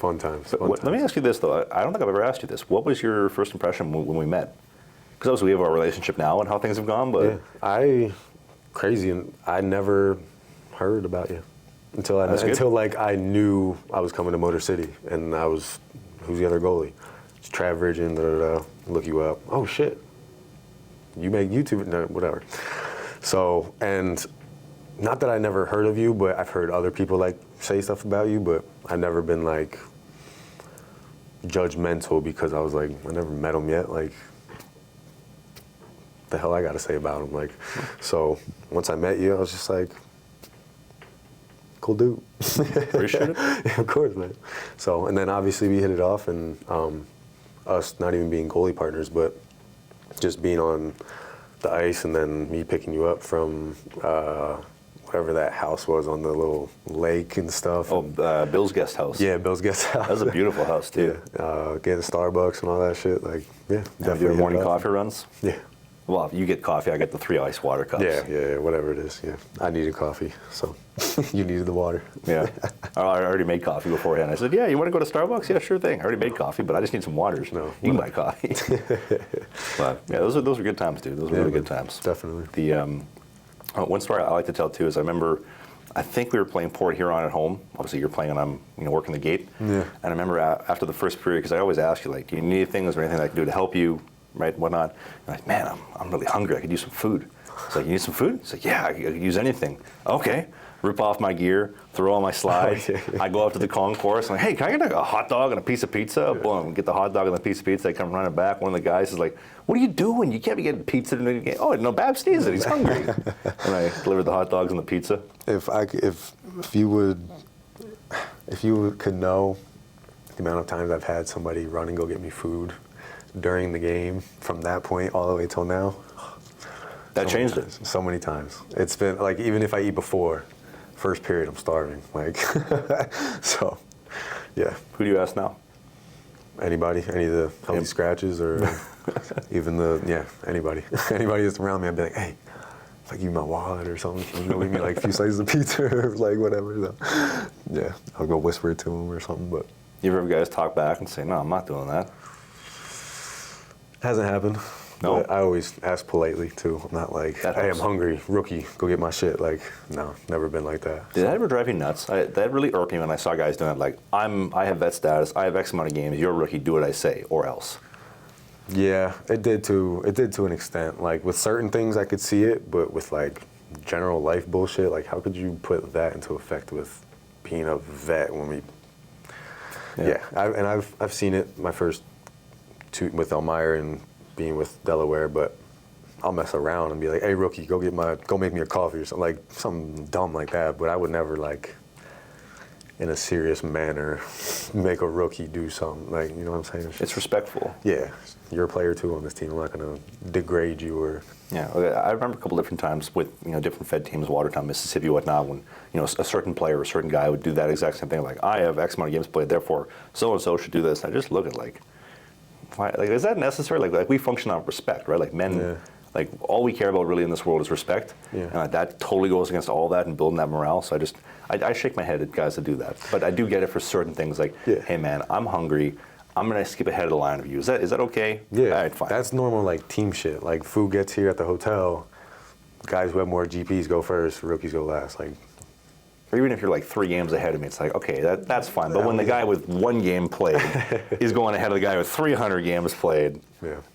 Fun times. Let me ask you this, though. I don't think I've ever asked you this. What was your first impression when we met? Because obviously we have our relationship now and how things have gone, but... Yeah, crazy, and I never heard about you until I knew I was coming to Motor City, and who's the other goalie? It's Travis Ridgen, look you up. Oh, shit. You make YouTube, no, whatever. So, and not that I never heard of you, but I've heard other people, like, say stuff about you, but I've never been, like, judgmental because I was like, I never met him yet, like, the hell I got to say about him, like, so once I met you, I was just like, cool dude. Appreciate it. Yeah, of course, man. So, and then obviously we hit it off, and us not even being goalie partners, but just being on the ice, and then me picking you up from whatever that house was on the little lake and stuff. Oh, Bill's guest house. Yeah, Bill's guest house. That was a beautiful house, too. Yeah, getting Starbucks and all that shit. Like, yeah, definitely. Your morning coffee runs? Yeah. Well, you get coffee, I get the 3 ice water cups. Yeah, whatever it is. Yeah, I needed coffee, so you needed the water. Yeah, I already made coffee beforehand. I said, yeah, you want to go to Starbucks? Yeah, sure thing. I already made coffee, but I just need some waters. No, you can buy coffee. But yeah, those were good times, dude. Those were really good times. Definitely. The one story I like to tell too is I remember, I think we were playing Port Huron at home. Obviously, you're playing and I'm working the gate. Yeah. And I remember after the first period, because I always ask you, like, do you need things or anything I can do to help you, right, whatnot? You're like, man, I'm really hungry. I could use some food. It's like, you need some food? It's like, yeah, I could use anything. Okay. Rip off my gear, throw on my slides. I go up to the concourse. I'm like, hey, can I get a hot dog and a piece of pizza? Yeah. Boom, get the hot dog and the piece of pizza. I come running back. One of the guys is like, what are you doing? You can't be getting pizza. Oh, no, Babs needs it. He's hungry. And I delivered the hot dogs and the pizza. If you could know the amount of times I've had somebody run and go get me food during the game from that point all the way till now. That changed it. So many times. It's been like, even if I eat before, first period, I'm starving. Like, so, yeah. Who do you ask now? Anybody, any of the healthy scratches, or even anybody. Anybody that's around me, I'd be like, hey, if I give you my wallet or something, can you go give me like a few slices of pizza or like whatever. So, yeah, I'll go whisper it to him or something. But you ever guys talk back and say, no, I'm not doing that? Hasn't happened. No. But I always ask politely too. I'm not like, hey, I'm hungry, rookie, go get my shit. Like, no, never been like that. Did that ever drive you nuts? That really irked me when I saw guys doing it. Like, I have vet status, I have X amount of games, you're a rookie, do what I say, or else. Yeah, it did to an extent. Like, with certain things I could see it, but with like general life bullshit, like, how could you put that into effect with being a vet when we? Yeah, I've seen it my first two with Elmira and being with Delaware, but I'll mess around and be like, hey, rookie, go make me a coffee or something, like something dumb like that. But I would never, like, in a serious manner, make a rookie do something, like, you know what I'm saying? It's respectful. Yeah, you're a player too on this team. I'm not gonna degrade you or. Yeah, I remember a couple different times with different Fed teams, Watertown, Mississippi, whatnot, when a certain player or a certain guy would do that exact same thing, like, I have X amount of games played, therefore so and so should do this. And I just look at like. Like, is that necessary? Like we function on respect, right? Like men, like all we care about really in this world is respect. Yeah. And that totally goes against all that and building that morale. So I shake my head at guys that do that. But I do get it for certain things. Like, hey man, I'm hungry. I'm gonna skip ahead of the line of you. Is that okay? Yeah. All right, fine. That's normal, like team shit. Like, food gets here at the hotel. Guys who have more GPs go first. Rookies go last. Like. Or even if you're like 3 games ahead of me, it's like, okay, that's fine. But when the guy with 1 game played is going ahead of the guy with 300 games played,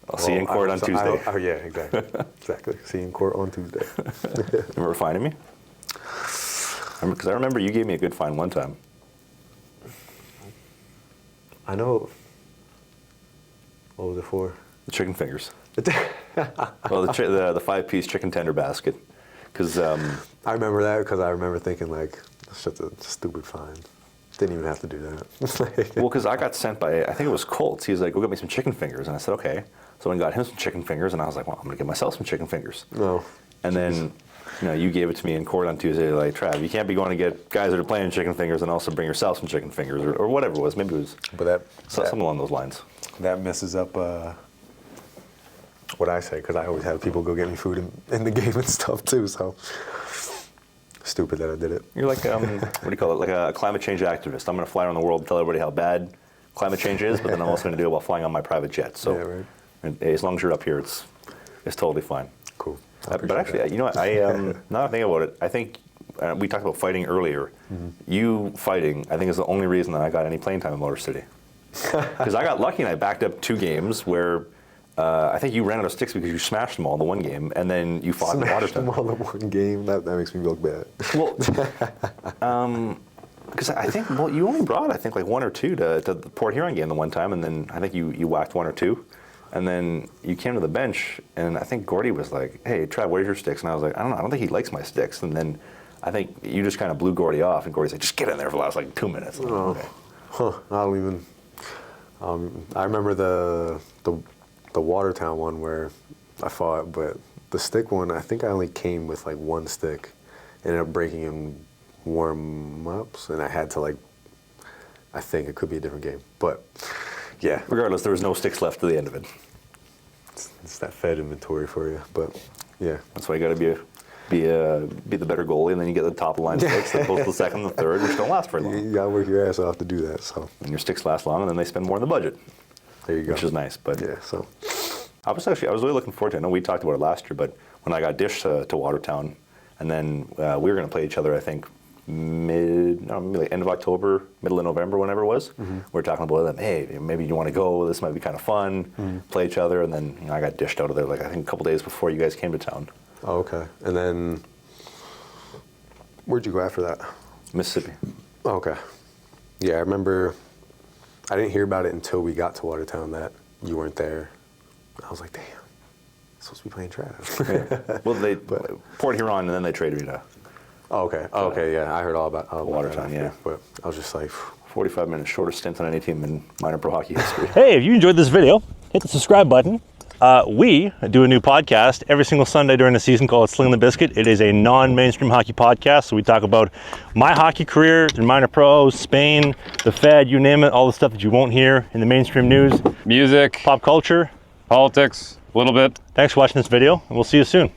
I'll see you in court on Tuesday. Yeah, exactly. Exactly. See you in court on Tuesday. Remember fining me? Because I remember you gave me a good fine one time. I know. What was it for? The chicken fingers. Well, the 5-piece chicken tender basket. Because I remember that because I remember thinking, like, that's just a stupid fine. Didn't even have to do that. Well, because I got sent by, I think it was Colts. He was like, go get me some chicken fingers. And I said, okay. So I got him some chicken fingers, and I was like, well, I'm going to get myself some chicken fingers. No. And then, you gave it to me in court on Tuesday, like, Trav, you can't be going to get guys that are playing chicken fingers and also bring yourself some chicken fingers, or whatever it was. Maybe it was something along those lines. That messes up what I say, because I always have people go get me food in the game and stuff too. So Stupid that I did it. You're like, what do you call it? Like a climate change activist. I'm going to fly around the world and tell everybody how bad climate change is, but then I'm also going to do it while flying on my private jet. So Yeah, right. and as long as you're up here, it's totally fine. Cool. But actually, you know what? Now that I think about it, I think we talked about fighting earlier. You fighting, I think, is the only reason that I got any playing time in Motor City. Because I got lucky and I backed up 2 games where I think you ran out of sticks because you smashed them all in the one game, and then you fought in Watertown. Them all in one game. That makes me look bad. Well, because I think you only brought like 1 or 2 to the Port Huron game the one time, and then I think you whacked 1 or 2, and then you came to the bench, and I think Gordy was like, "Hey, Trev, where's your sticks?" And I was like, "I don't know. I don't think he likes my sticks." And then I think you just kind of blew Gordy off, and Gordy's like, "Just get in there for the last like 2 minutes." Like, okay. Huh. I don't even. I remember the Watertown one where I fought, but the stick one, I think I only came with like 1 stick. Ended up breaking in warm-ups, and I had to like, I think it could be a different game, but yeah. Regardless, there was no sticks left to the end of it. It's that Fed inventory for you, but yeah. That's why you got to be the better goalie, and then you get the top line sticks, as opposed to the second and the third, which don't last very long. You gotta work your ass off to do that, so. And your sticks last long, and then they spend more in the budget. There you go. Which is nice, but yeah. So I was really looking forward to it. I know we talked about it last year, but when I got dished to Watertown, and then we were going to play each other, I think maybe like end of October, middle of November, whenever it was. We were talking about them. Hey, maybe you want to go. This might be kind of fun. Play each other, and then I got dished out of there like I think a couple days before you guys came to town. Oh, okay. And then where'd you go after that? Mississippi. Oh, okay. Yeah, I remember. I didn't hear about it until we got to Watertown that you weren't there. I was like, damn, I'm supposed to be playing Trav. Yeah. Well, they Port Huron, and then they traded me to. Oh, okay. Oh, okay. Yeah, I heard all about Watertown. that, Yeah, but I was just like, 45 minutes, shortest stint on any team in minor pro hockey history. Hey, if you enjoyed this video, hit the subscribe button. We do a new podcast every single Sunday during the season called Sling the Biscuit. It is a non-mainstream hockey podcast, so we talk about my hockey career in minor pro, Spain, the Fed, you name it, all the stuff that you won't hear in the mainstream news. Music, Pop culture. politics, a little bit. Thanks for watching this video, and we'll see you soon.